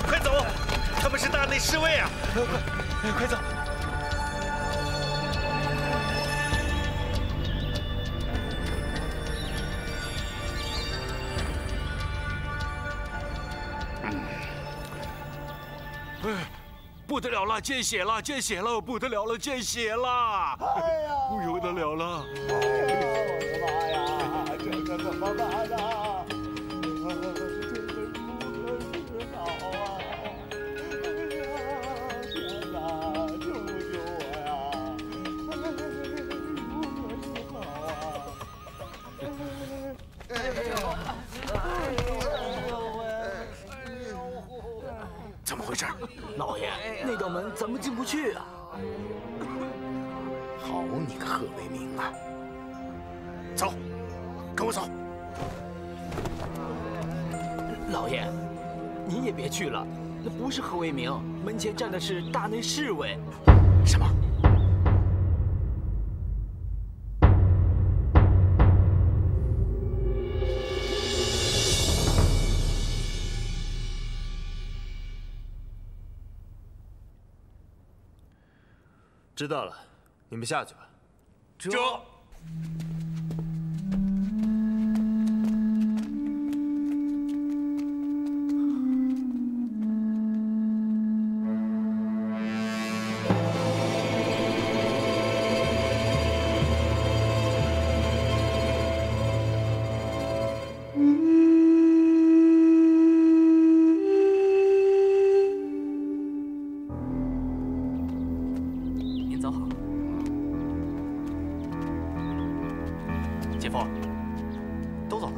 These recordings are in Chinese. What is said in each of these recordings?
快走！他们是大内侍卫啊！快走！不得了了，见血了，见血了，不得了了，见血了！哎呀，不得了了！哎呀，我的妈呀，这可怎么办啊？ 怎么回事？老爷，那道门怎么进不去啊？好你个贺为民啊！走，跟我走。老爷，您也别去了，那不是贺为民，门前站的是大内侍卫。什么？ 知道了，你们下去吧。这。姐夫，都走了。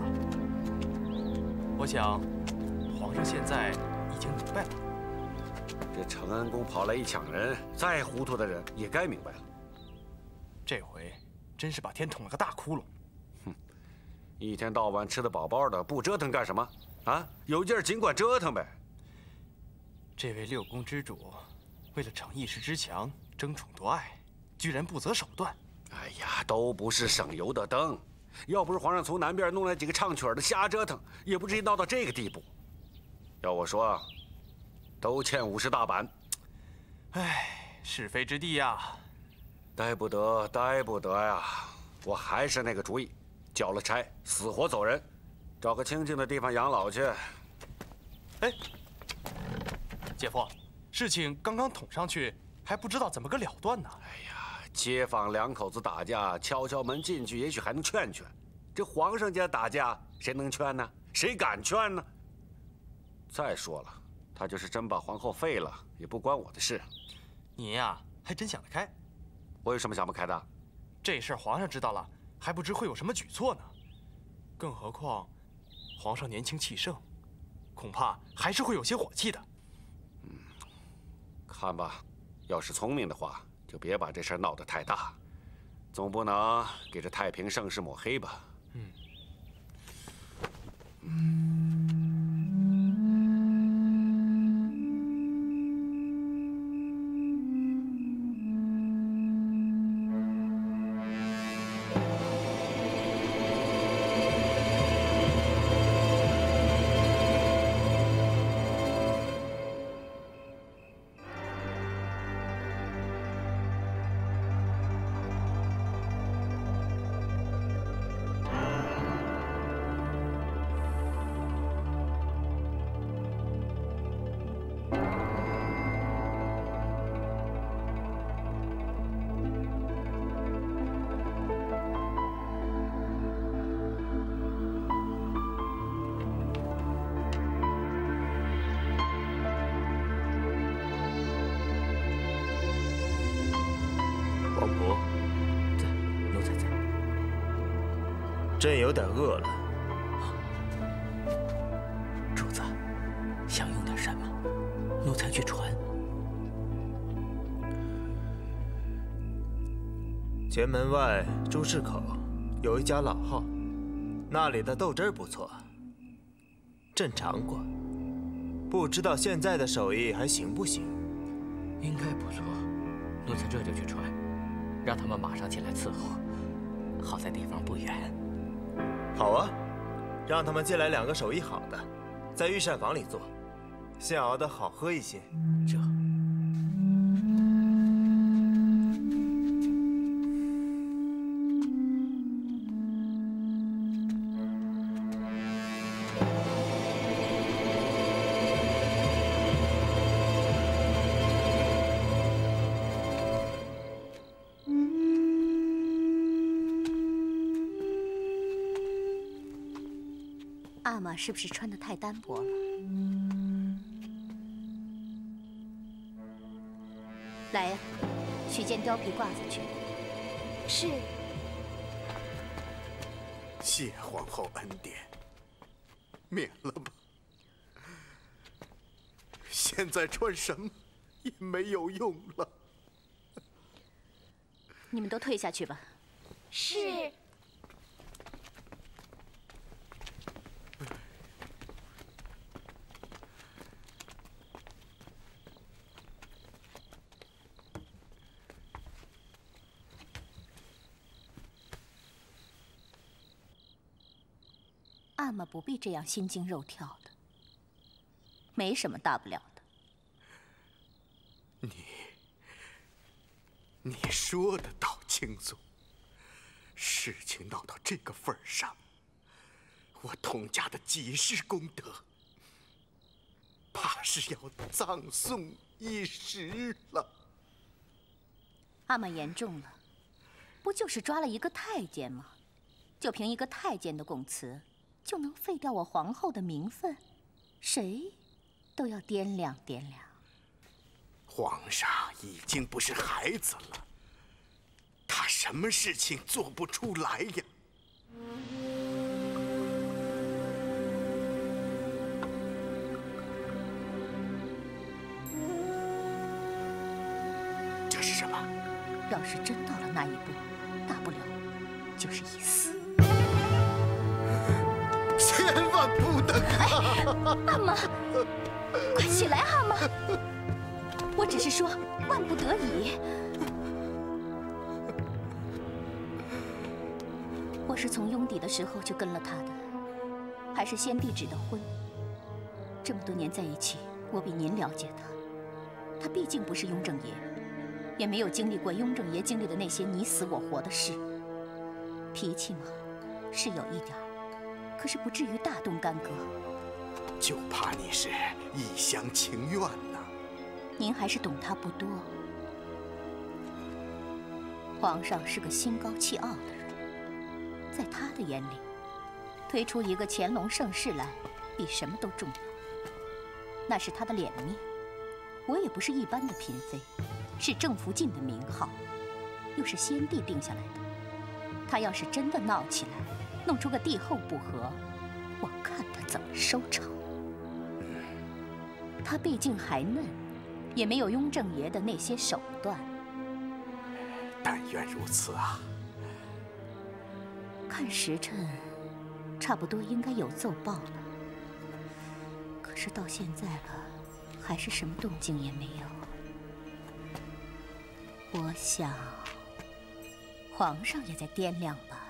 我想，皇上现在已经明白了。这承恩宫跑来一抢人，再糊涂的人也该明白了。这回真是把天捅了个大窟窿。哼，一天到晚吃得饱饱的，不折腾干什么？啊，有劲儿尽管折腾呗。这位六宫之主，为了逞一时之强，争宠夺爱，居然不择手段。哎呀，都不是省油的灯。 要不是皇上从南边弄来几个唱曲的瞎折腾，也不至于闹到这个地步。要我说，都欠50大板。唉，是非之地呀，待不得，待不得呀！我还是那个主意，交了差，死活走人，找个清静的地方养老去。哎，姐夫，事情刚刚捅上去，还不知道怎么个了断呢。哎呀！ 街坊两口子打架，敲敲门进去，也许还能劝劝。这皇上家打架，谁能劝呢？谁敢劝呢？再说了，他就是真把皇后废了，也不关我的事。您呀，还真想得开。我有什么想不开的？这事儿皇上知道了，还不知会有什么举措呢。更何况，皇上年轻气盛，恐怕还是会有些火气的。看吧，要是聪明的话。 就别把这事儿闹得太大，总不能给这太平盛世抹黑吧？王婆，在，奴才在。朕有点饿了。主子，想用点什么，奴才去传。前门外朱市口有一家老号，那里的豆汁儿不错，朕尝过，不知道现在的手艺还行不行？应该不错，奴才这就去传，让他们马上前来伺候。好在地方不远。好啊，让他们借来2个手艺好的，在御膳房里做，现熬的好喝一些。这。阿玛是不是穿得太单薄了？来呀，取件貂皮褂子去。是。谢皇后恩典，免了吧。现在穿什么也没有用了。你们都退下去吧。是。阿玛不必这样心惊肉跳的，没什么大不了的。你说的倒轻松，事情闹到这个份儿上，我童家的几世功德，怕是要葬送一时了。阿玛言重了，不就是抓了一个太监吗？就凭一个太监的供词，就能废掉我皇后的名分？谁都要掂量掂量。皇上已经不是孩子了，他什么事情做不出来呀？这是什么？要是真到了那一步，大不了就是一死。千万不能！阿玛，快起来，阿玛！我只是说，万不得已。我是从雍底的时候就跟了他的，还是先帝指的婚。这么多年在一起，我比您了解他。他毕竟不是雍正爷，也没有经历过雍正爷经历的那些你死我活的事。脾气嘛，是有一点，可是不至于大动干戈。就怕你是一厢情愿呢。您还是懂他不多。皇上是个心高气傲的人，在他的眼里，推出一个乾隆盛世来，比什么都重要。那是他的脸面。我也不是一般的嫔妃，是郑福晋的名号，又是先帝定下来的。他要是真的闹起来，弄出个帝后不和，我看他怎么收场。他毕竟还嫩，也没有雍正爷的那些手段。但愿如此啊！看时辰，差不多应该有奏报了。可是到现在了，还是什么动静也没有。我想，皇上也在掂量吧。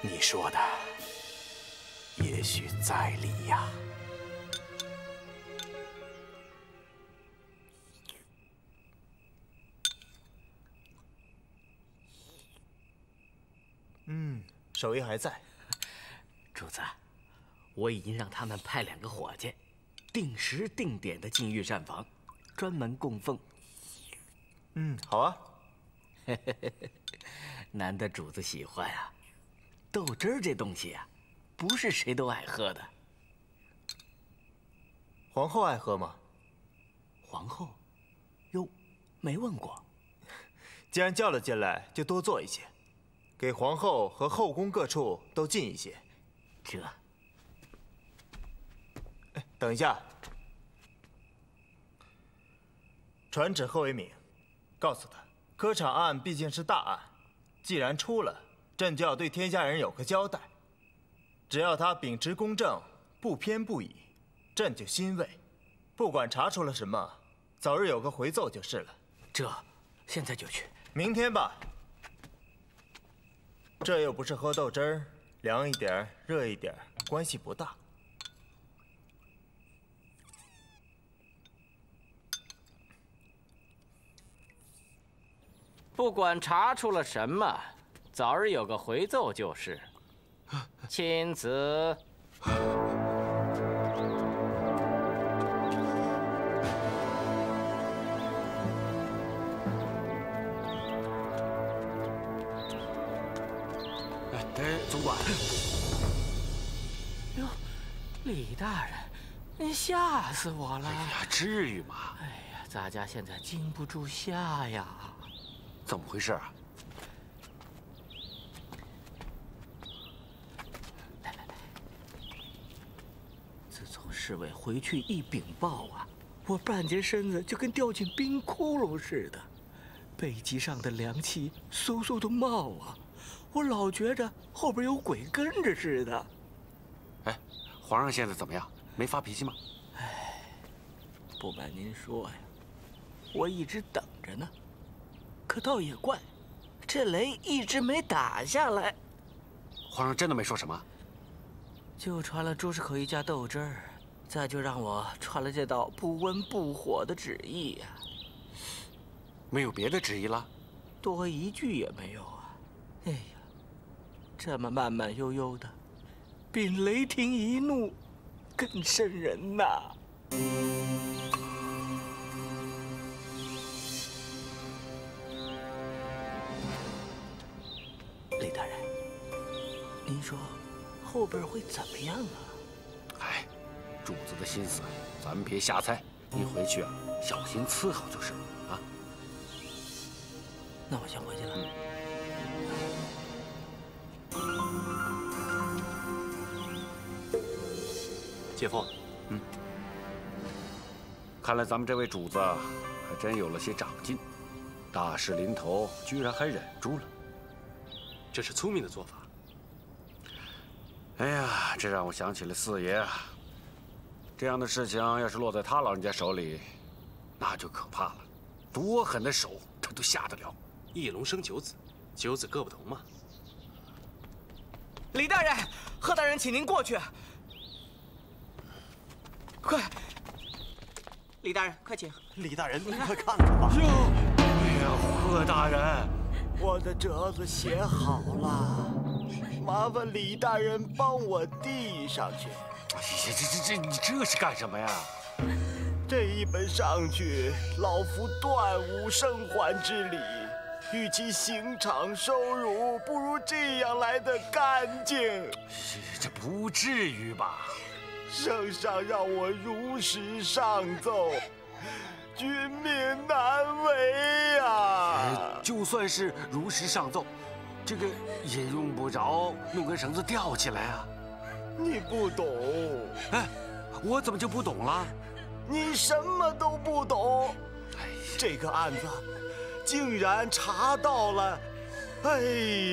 你说的也许在理呀。手艺还在。主子，我已经让他们派2个伙计，定时定点的进御膳房，专门供奉。好啊。难得主子喜欢啊！豆汁儿这东西啊，不是谁都爱喝的。皇后爱喝吗？皇后？哟，没问过。既然叫了进来，就多做一些，给皇后和后宫各处都进一些。这……等一下，传旨贺维敏，告诉他，科场案毕竟是大案，既然出了，朕就要对天下人有个交代。只要他秉持公正，不偏不倚，朕就欣慰。不管查出了什么，早日有个回奏就是了。这，现在就去。明天吧。这又不是喝豆汁儿，凉一点、热一点，关系不大。不管查出了什么，早日有个回奏就是。钦此。总管。哟，李大人，您吓死我了！哎呀，至于吗？哎呀，咱家现在经不住吓呀。怎么回事啊？来，自从侍卫回去一禀报啊，我半截身子就跟掉进冰窟窿似的，背脊上的凉气嗖嗖的冒啊。我老觉着后边有鬼跟着似的。哎，皇上现在怎么样？没发脾气吗？哎，不瞒您说呀，我一直等着呢。可倒也怪，这雷一直没打下来。皇上真的没说什么？就传了朱氏口一家豆汁儿，再就让我传了这道不温不火的旨意呀。没有别的旨意了？多一句也没有啊！哎呀。这么慢慢悠悠的，比雷霆一怒更瘆人呐！李大人，您说后边会怎么样啊？哎，主子的心思，咱们别瞎猜。你回去啊，小心伺候就是了啊。那我先回去了。姐夫，看来咱们这位主子还真有了些长进，大事临头居然还忍住了，这是聪明的做法。哎呀，这让我想起了四爷啊，这样的事情要是落在他老人家手里，那就可怕了，多狠的手他都下得了。一龙生九子，九子各不同嘛。李大人，贺大人，请您过去。快，李大人，快请。李大人，您快看看吧。哟，哎呀，贺大人，我的折子写好了，麻烦李大人帮我递上去。你这是干什么呀？这一本上去，老夫断无生还之理。与其刑场收辱，不如这样来得干净。这不至于吧？圣上让我如实上奏，君命难违呀！就算是如实上奏，这个也用不着弄根绳子吊起来啊。你不懂。哎，我怎么就不懂了？你什么都不懂。这个案子竟然查到了，哎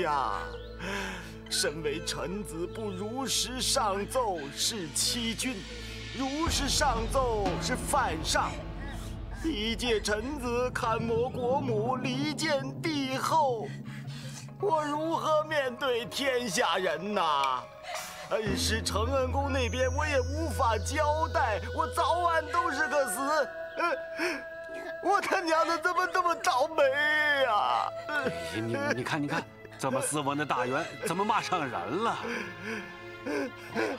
呀！身为臣子，不如实上奏是欺君，如实上奏是犯上。一介臣子砍没国母，离间帝后，我如何面对天下人呐？恩师承恩宫那边我也无法交代，我早晚都是个死。我他娘的怎么这么倒霉呀？你看。这么斯文的大员，怎么骂上人了？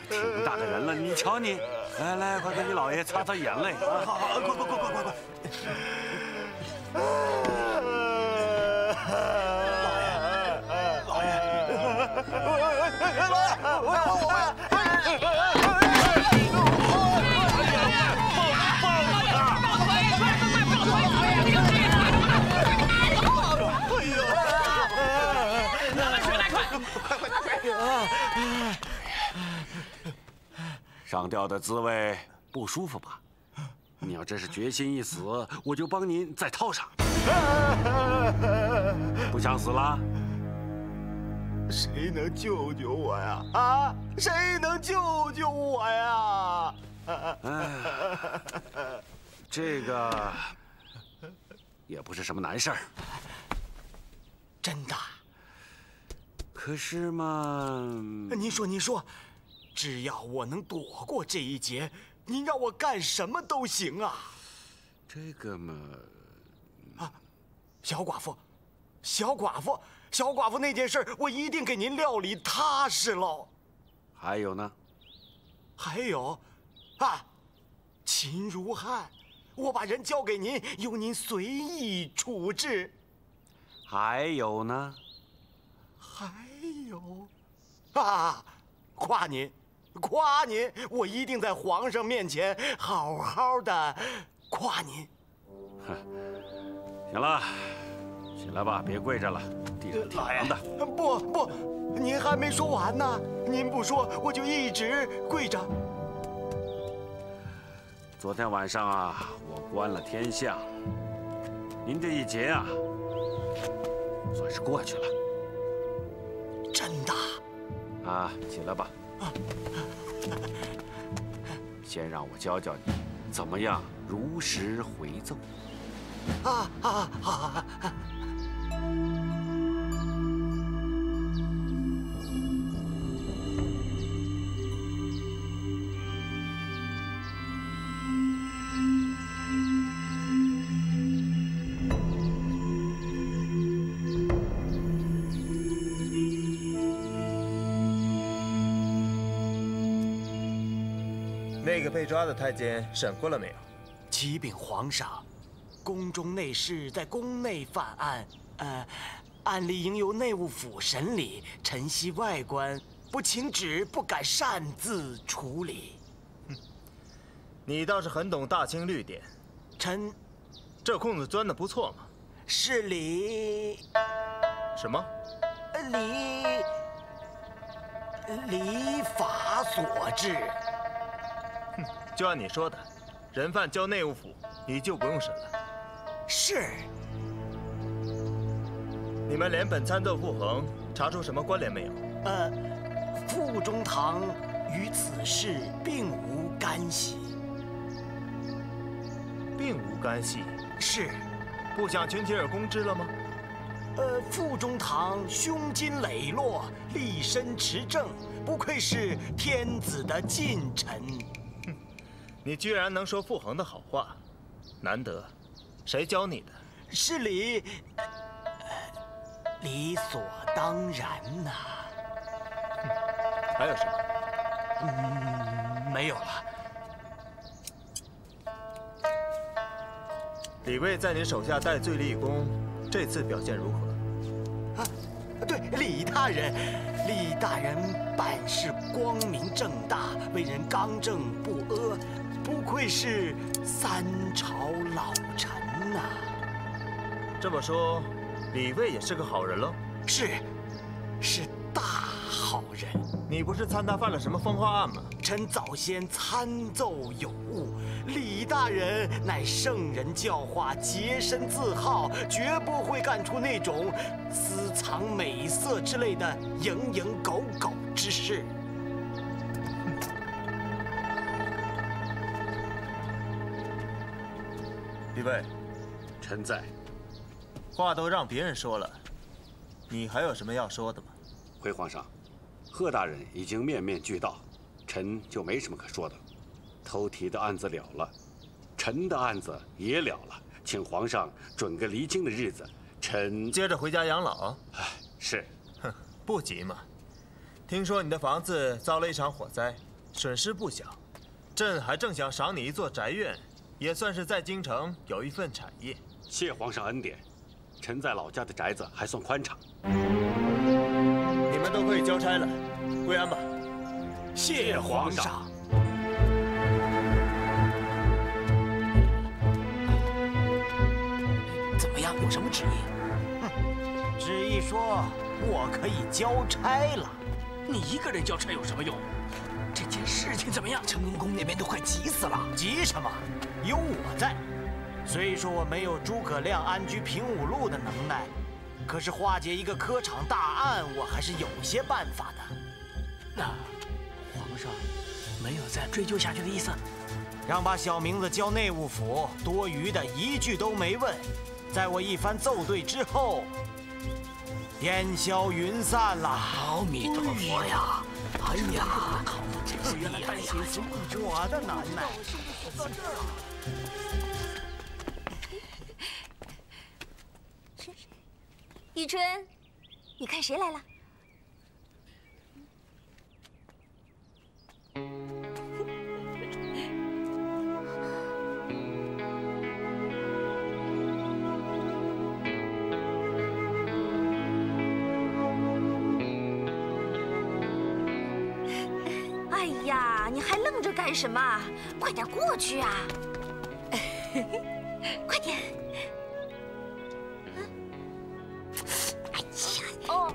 挺大个人了，你瞧你，来，快给你老爷擦擦眼泪啊！好，快！上吊的滋味不舒服吧？你要真是决心一死，我就帮您再套上。不想死了？谁能救救我呀？啊，谁能救救我呀？这个也不是什么难事儿。真的？可是嘛，您说，只要我能躲过这一劫，您让我干什么都行啊。这个嘛，啊，小寡妇那件事，我一定给您料理踏实喽。还有呢？还有，啊，秦如汉，我把人交给您，由您随意处置。还有呢？还有，啊，夸您，我一定在皇上面前好好的夸您。行了，起来吧，别跪着了，地上挺凉的。不，您还没说完呢。您不说，我就一直跪着。昨天晚上啊，我观了天象，您这一劫啊，算是过去了。真的？啊，起来吧。先让我教教你，怎么样如实回奏。好。那个被抓的太监审过了没有？启禀皇上，宫中内侍在宫内犯案，案例应由内务府审理。臣系外官，不请旨，不敢擅自处理。你倒是很懂大清律典。臣，这空子钻得不错嘛。是礼。什么？礼法所致。就按你说的，人犯交内务府，你就不用审了。是。你们连本参奏傅恒查出什么关联没有？傅中堂与此事并无干系。并无干系？是。不想群起而攻之了吗？傅中堂胸襟磊落，立身持正，不愧是天子的近臣。你居然能说傅恒的好话，难得。谁教你的？是理所当然呐。还有什么？没有了。李卫在你手下戴罪立功，这次表现如何？对，李大人办事光明正大，为人刚正不阿，不愧是三朝老臣呐。这么说，李卫也是个好人喽？是大好人。你不是参他犯了什么风化案吗？臣早先参奏有误，李大人乃圣人教化，洁身自好，绝不会干出那种私藏美色之类的蝇营狗苟之事。李卫，臣在。话都让别人说了，你还有什么要说的吗？回皇上，贺大人已经面面俱到，臣就没什么可说的。偷题的案子了了，臣的案子也了了，请皇上准个离京的日子。臣接着回家养老。哎，是。哼，不急嘛。听说你的房子遭了一场火灾，损失不小，朕还正想赏你一座宅院，也算是在京城有一份产业。谢皇上恩典，臣在老家的宅子还算宽敞。你们都可以交差了，归安吧。谢皇上。怎么样？有什么旨意？旨意说我可以交差了。你一个人交差有什么用？这件事情怎么样？成恩宫那边都快急死了。急什么？有我在。虽说我没有诸葛亮安居平武路的能耐，可是化解一个科场大案，我还是有些办法的。那皇上没有再追究下去的意思？让把小明子交内务府，多余的一句都没问。在我一番奏对之后，烟消云散了。阿弥陀佛呀！哎呀，靠，真是厉害呀！我的难耐。雨春，你看谁来了？哎呀，你还愣着干什么？快点过去啊！快点！哎呀，哦。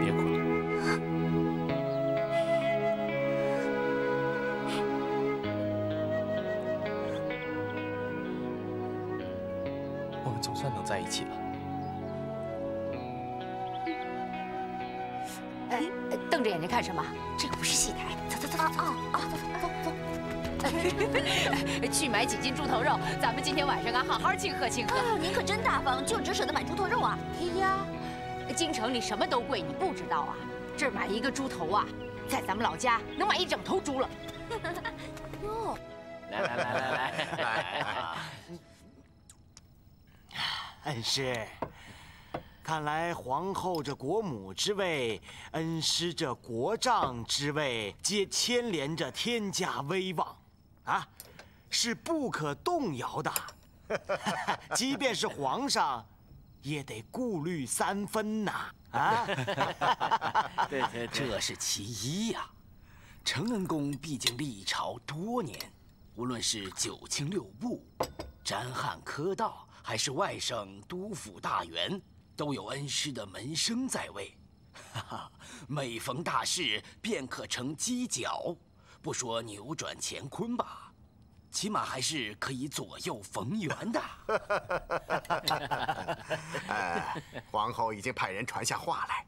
别哭了。我们总算能在一起了。瞪着眼睛看什么？这个不是戏台，走走走，走。去买几斤猪头肉，咱们今天晚上啊，好好庆贺庆贺。您可真大方，就只舍得买猪头肉啊！哎呀，京城里什么都贵，你不知道啊？这儿买一个猪头啊，在咱们老家能买一整头猪了。哟，来，恩师，看来皇后这国母之位，恩师这国丈之位，皆牵连着天下威望，啊，是不可动摇的。即便是皇上，也得顾虑3分呐！啊，对，这是其一呀。承恩宫毕竟历朝多年，无论是九卿六部、沾汉科道，还是外省督抚大员，都有恩师的门生在位。哈哈，每逢大事便可成犄角，不说扭转乾坤吧，起码还是可以左右逢源的。皇后已经派人传下话来，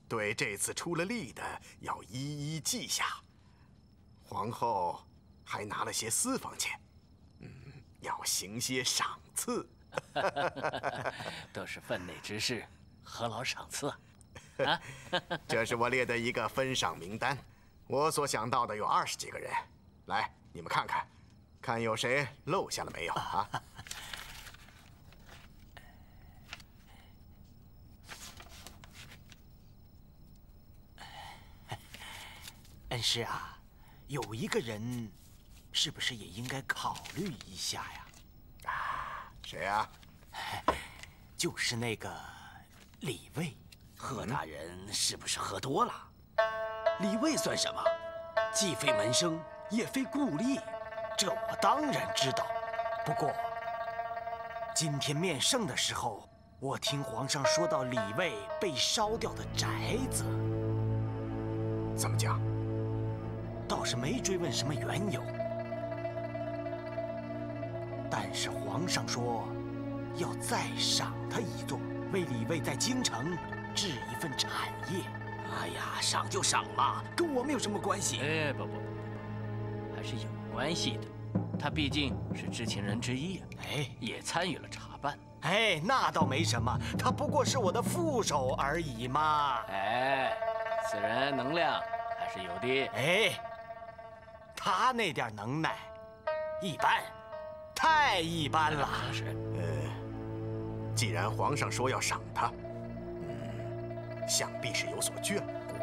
对这次出了力的要一一记下。皇后还拿了些私房钱，要行些赏赐。都是分内之事，何劳赏赐啊？这是我列的一个分赏名单，我所想到的有20几个人。来，你们看看，看有谁漏下了没有啊？恩师啊，有一个人，是不是也应该考虑一下呀？谁啊？就是那个李卫。贺大人是不是喝多了？李卫算什么？既非门生，也非故吏。这我当然知道。不过，今天面圣的时候，我听皇上说到李卫被烧掉的宅子。怎么讲？倒是没追问什么缘由。但是皇上说，要再赏他一座，为李卫在京城置一份产业。哎呀，赏就赏嘛，跟我们有什么关系？哎，不，还是有关系的。他毕竟是知情人之一，也参与了查办。哎，那倒没什么，他不过是我的副手而已嘛。此人能量还是有的。他那点能耐，一般，太一般了。既然皇上说要赏他，想必是有所眷顾。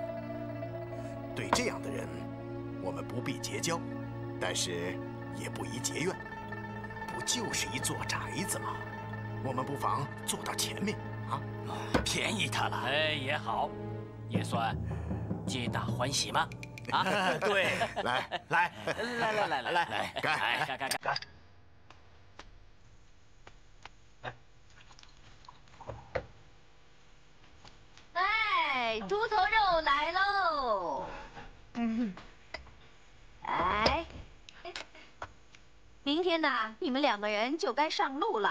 对这样的人，我们不必结交，但是也不宜结怨。不就是一座宅子吗？我们不妨坐到前面啊，便宜他了。也好，也算皆大欢喜嘛。啊，对，来，干！哎，猪头肉来喽！哎，明天呢，你们2个人就该上路了。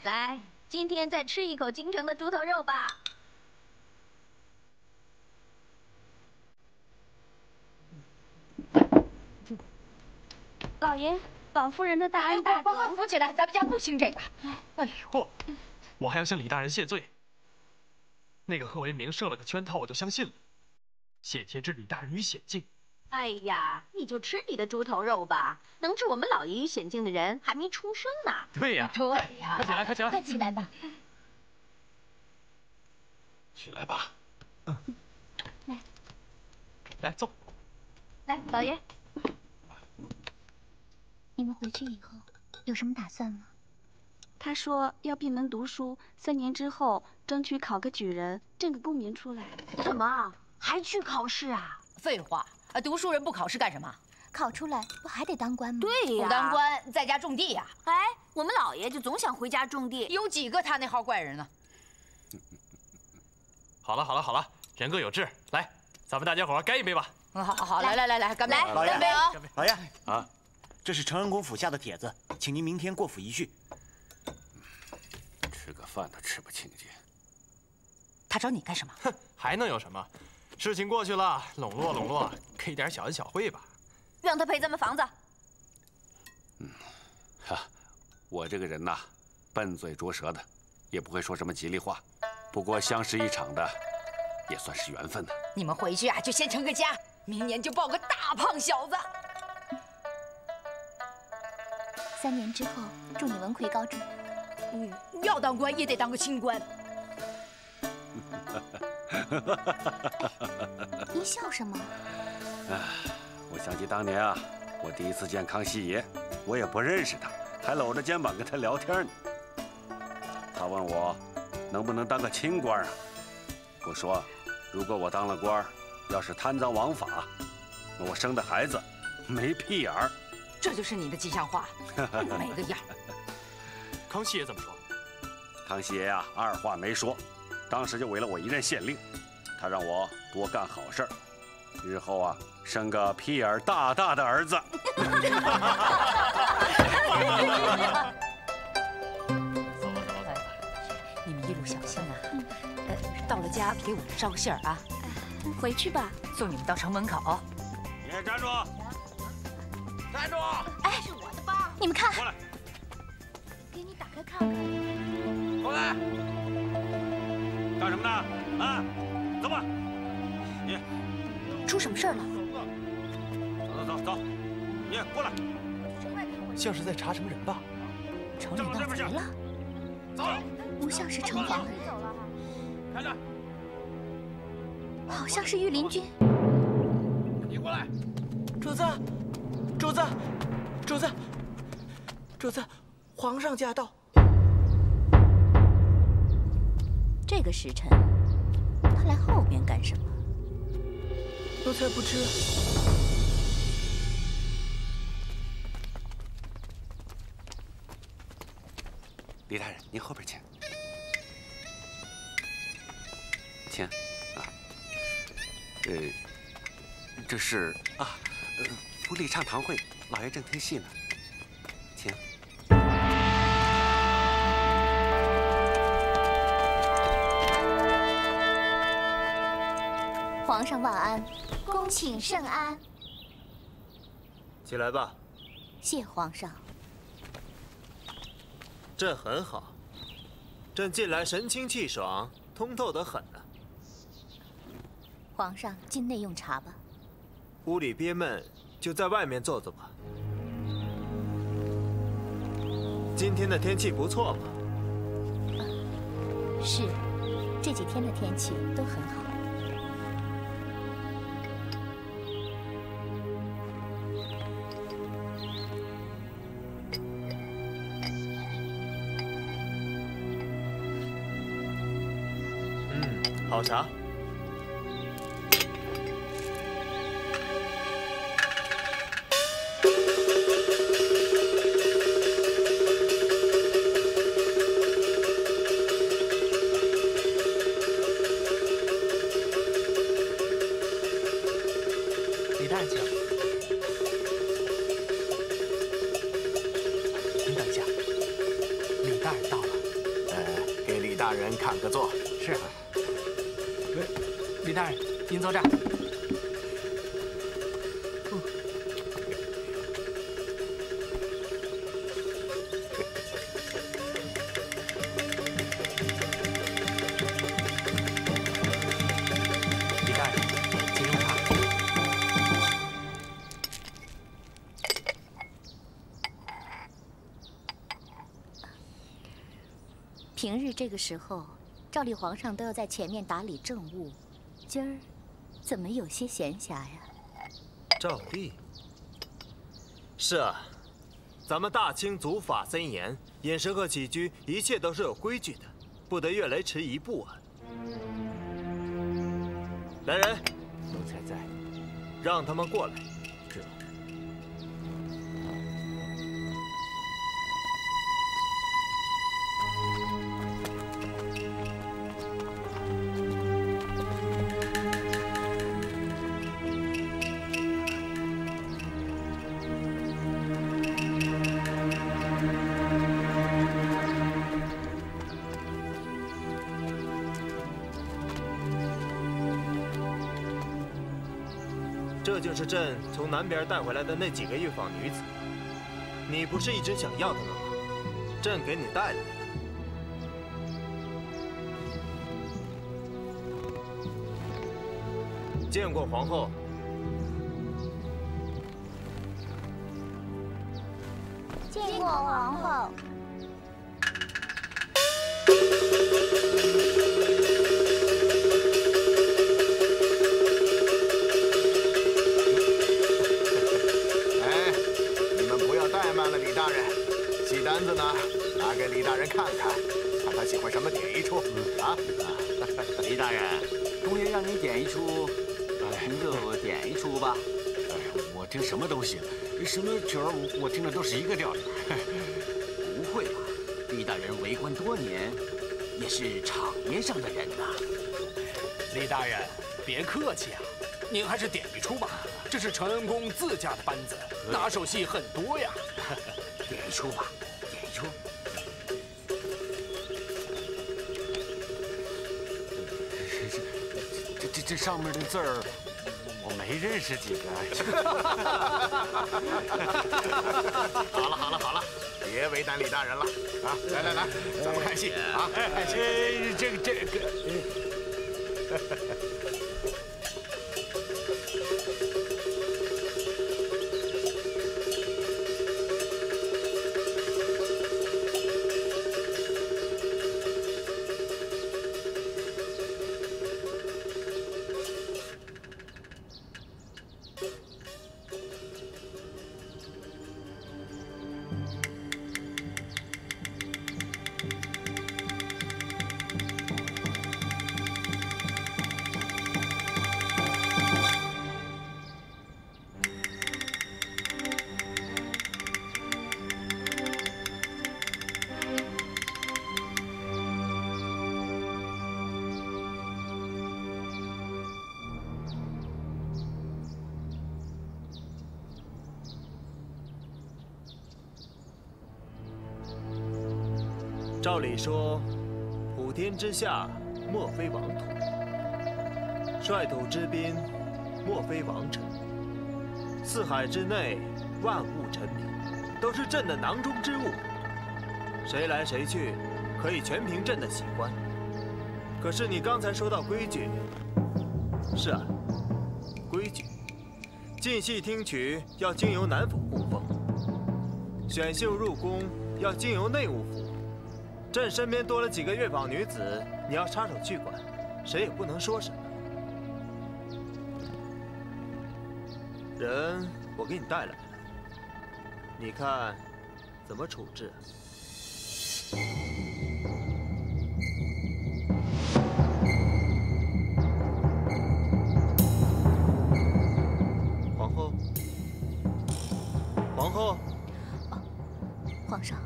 来，今天再吃一口京城的猪头肉吧。老爷，老夫人的大恩大德。快扶起来，咱们家不兴这个。哎呦，我还要向李大人谢罪。那个贺为民设了个圈套，我就相信了。谢天之李大人于险境。哎呀，你就吃你的猪头肉吧，能置我们老爷于险境的人还没出生呢。对呀，对呀，快起来，快起来吧。起来吧。来，走。来，老爷。你们回去以后有什么打算吗？他说要闭门读书，3年之后争取考个举人，挣个功名出来。什么？还去考试啊？废话，读书人不考试干什么？考出来不还得当官吗？对呀，不当官在家种地呀。哎，我们老爷就总想回家种地。有几个他那号怪人呢？好了，人各有志，来，咱们大家伙干一杯吧。好，来，干杯！干杯！老爷啊，这是承恩公府下的帖子，请您明天过府一叙。吃个饭都吃不清净。他找你干什么？哼，还能有什么？事情过去了，笼络，给点小恩小惠吧。让他赔咱们房子。我这个人呐，笨嘴拙舌的，也不会说什么吉利话。不过相识一场的，也算是缘分的。你们回去啊，就先成个家，明年就抱个大胖小子。 3年之后，祝你文魁高中。要当官也得当个清官。你笑什么？我想起当年啊，我第一次见康熙爷，我也不认识他，还搂着肩膀跟他聊天呢。他问我能不能当个清官啊？我说，如果我当了官，要是贪赃枉法，那我生的孩子没屁眼儿。 这就是你的吉祥话，没个样。康熙爷怎么说？康熙爷呀，二话没说，当时就委了我一任县令，他让我多干好事儿，日后啊生个屁眼大大的儿子。走吧，你们一路小心啊。到了家给我捎个信儿啊。回去吧，送你们到城门口。你站住！ 站住！哎，是我的包，你们看，过来，给你打开看看。过来，干什么呢？啊，走吧。你出什么事儿了？走，你过来。像是在查什么人吧？城里闹贼了。走，不像是城隍的人，看着，好像是御林军。你过来，主子。 主子，皇上驾到。这个时辰，他来后边干什么？奴才不知。李大人，您后边请。请，啊，这是啊，府里唱堂会。 老爷正听戏呢，请。皇上万安，恭请圣安。起来吧。谢皇上。这很好，朕近来神清气爽，通透得很呢。皇上进内用茶吧。屋里憋闷，就在外面坐坐吧。 今天的天气不错嘛。是，这几天的天气都很好。好茶。大人看个座。是。李大人，您坐这儿。李大人，请用茶。平日这个时候，照例皇上都要在前面打理政务，今儿怎么有些闲暇呀？照例。是啊，咱们大清祖法森严，饮食和起居一切都是有规矩的，不得越雷池一步啊！来人，奴才在，让他们过来。是。这就是朕从南边带回来的那几个玉坊女子。你不是一直想要她们吗？朕给你带来了。见过皇后。见过皇后。戏单子呢，拿给李大人看看，看他喜欢什么点一出啊！李大人，公爷让你点一出，您就点一出吧。哎，我听什么都行，什么曲儿我听的都是一个调调。不会吧？李大人为官多年，也是场面上的人呐。李大人，别客气啊，您还是点一出吧。这是承恩宫自家的班子，拿手戏很多呀。点一出吧，点一出。这上面的字儿，我没认识几个。好了，别为难李大人了啊！来，咱们看戏啊！看戏。这个。照理说，普天之下莫非王土，率土之滨莫非王臣，四海之内万物臣民，都是朕的囊中之物。谁来谁去，可以全凭朕的喜欢。可是你刚才说到规矩，是啊，规矩，进戏听曲要经由南府供奉，选秀入宫要经由内务府。朕身边多了几个乐坊女子，你要插手去管，谁也不能说什么。人我给你带来了，你看怎么处置？皇后，皇后，皇上。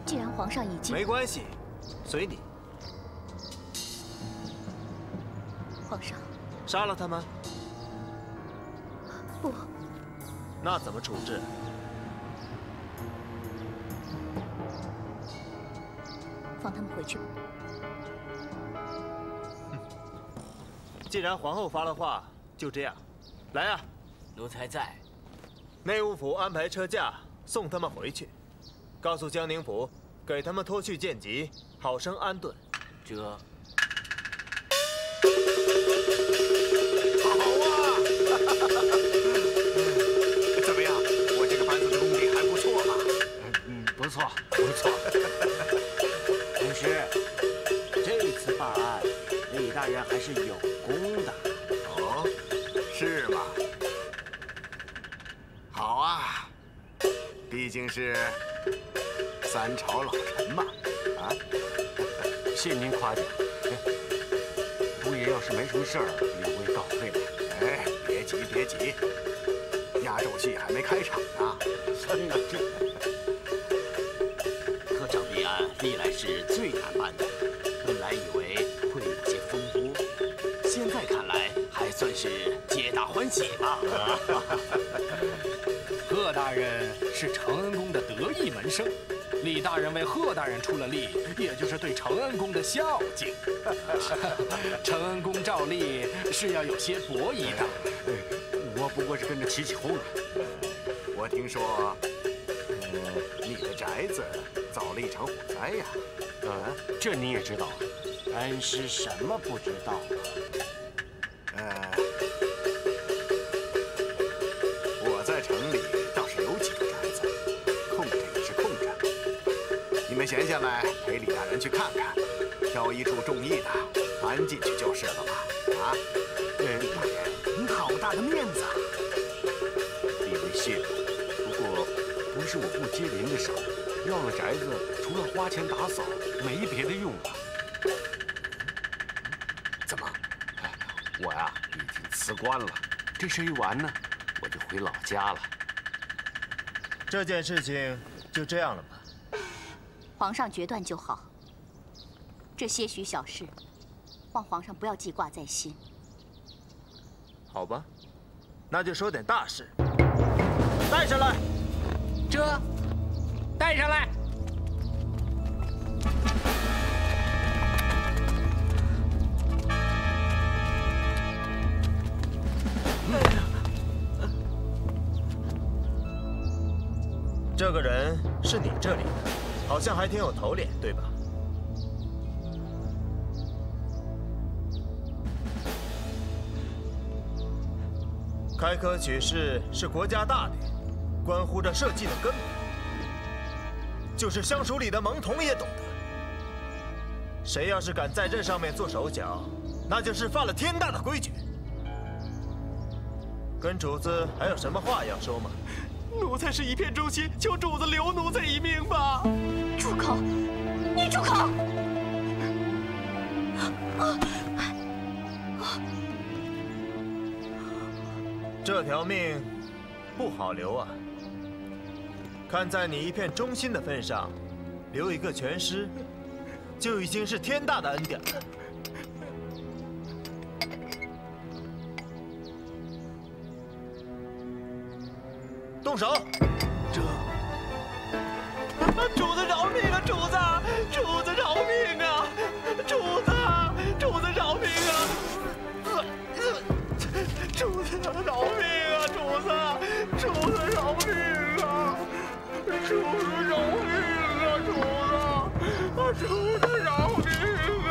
既然皇上已经……没关系，随你。皇上，杀了他们？不。那怎么处置？放他们回去吧。既然皇后发了话，就这样。来啊，奴才在。内务府安排车驾送他们回去，告诉江宁府，给他们脱去剑籍，好生安顿。这。 好啊！怎么样？我这个班子的功力还不错吧？不错，不错。同时，这次办案，李大人还是有功的。哦，是吗？好啊，毕竟是三朝老臣嘛，啊！谢您夸奖。姑爷要是没什么事儿，也会告退了。哎，别急别急，压轴戏还没开场呢。科场立案历来是最难办的，本来以为会有些风波，现在看来还算是皆大欢喜吧。贺大人是承恩宫的得意门生，李大人为贺大人出了力，也就是对承恩宫的孝敬。承恩宫照例是要有些博弈的。我不过是跟着起起哄了。我听说，你的宅子遭了一场火灾呀。这你也知道？恩师什么不知道啊？我在城里倒是有几个宅子，空着也是空着。你们闲下来陪李大人去看看，挑一处中意的搬进去就是了嘛。啊，大人，您好大的面子啊！李为谢了，不过不是我不接您的手，要了宅子，除了花钱打扫，没别的用了。怎么？我呀，已经辞官了，这事一完呢，我就回老家了。这件事情就这样了吧？皇上决断就好。这些许小事，望皇上不要记挂在心。好吧，那就说点大事。带上来。这，带上来。这个人是你这里的，好像还挺有头脸，对吧？开科取士是国家大典，关乎着社稷的根本，就是乡属里的蒙童也懂得。谁要是敢在这上面做手脚，那就是犯了天大的规矩。跟主子还有什么话要说吗？奴才是一片忠心，求主子留奴才一命吧！住口！你住口！这条命不好留啊！看在你一片忠心的份上，留一个全尸，就已经是天大的恩典了。动手！主子饶命啊！主子饶命啊！主子饶命啊！主子饶命啊！主子饶命啊！主子饶命啊！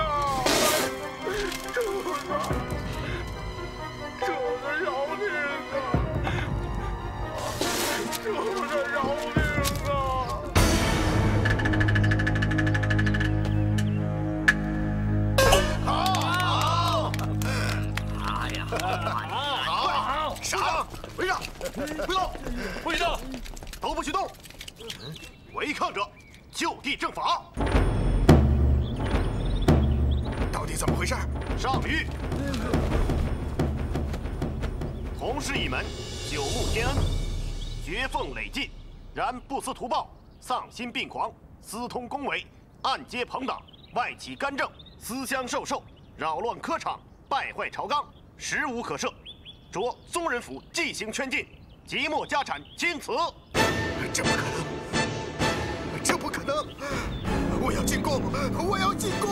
主子饶命啊！主子饶命啊！好，杀！围上！不动！不许动！都不许动！违抗者就地正法！到底怎么回事？上谕！同事一门，久慕天恩，绝奉累进，然不思图报，丧心病狂，私通宫闱，暗结朋党，外起干政，私相授受，扰乱科场，败坏朝纲，实无可赦。着宗人府即行圈禁，即没家产，钦此。这不可能！这不可能！我要进宫！我要进宫！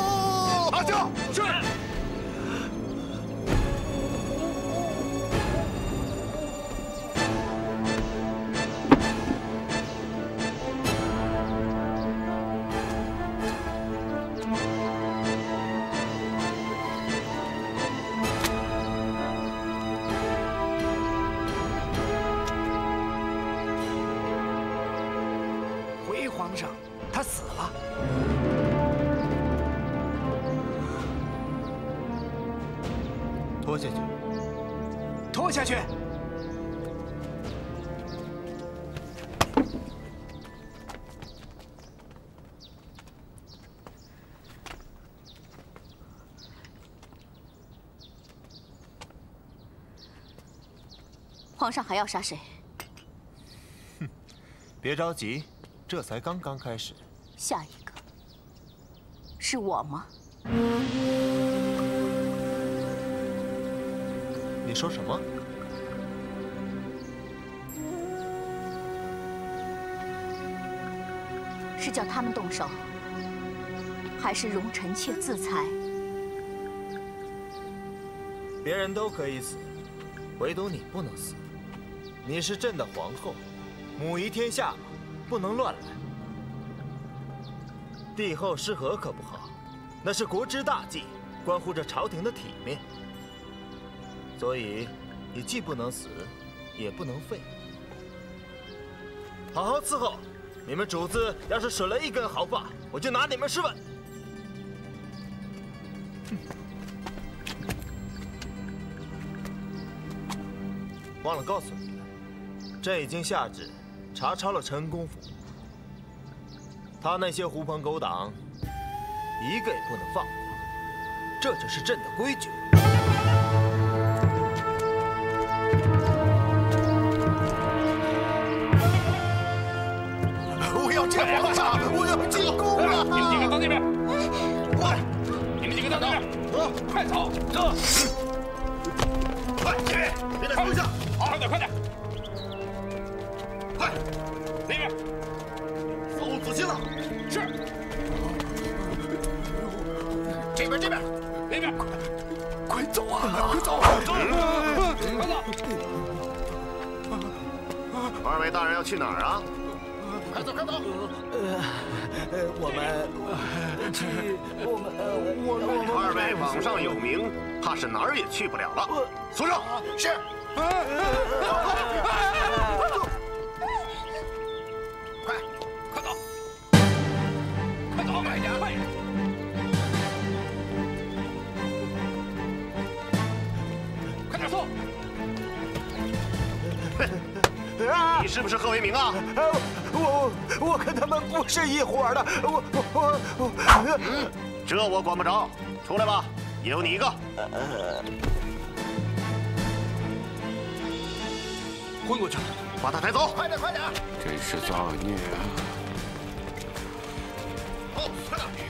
死了。拖下去，拖下去。皇上还要杀谁？哼，别着急，这才刚刚开始。下一个是我吗？你说什么？是叫他们动手，还是容臣妾自裁？别人都可以死，唯独你不能死。你是朕的皇后，母仪天下嘛，不能乱来。帝后失和可不好，那是国之大忌，关乎着朝廷的体面。所以，你既不能死，也不能废。好好伺候，你们主子要是损了一根毫发，我就拿你们试问。忘了告诉你了，朕已经下旨查抄了陈恩公府，他那些狐朋狗党，一个也不能放过，这就是朕的规矩。我要见皇上，我要进宫了！你们几个到那边，快！你们几个到那边，快走！这，快去！别再留下！快点，快点！快！那边，搜仔细了。是。这边，这边，那边，快走啊！快走！走！快走！二位大人要去哪儿啊？快走，快走！二位榜上有名，怕是哪儿也去不了了。苏正，是。快走！快走！快点！快点！快点送！你是不是贺为民啊？我跟他们不是一伙的，这我管不着，出来吧，也有你一个。昏过去了，把他抬走！快点，快点！真是造孽啊！哦，快点！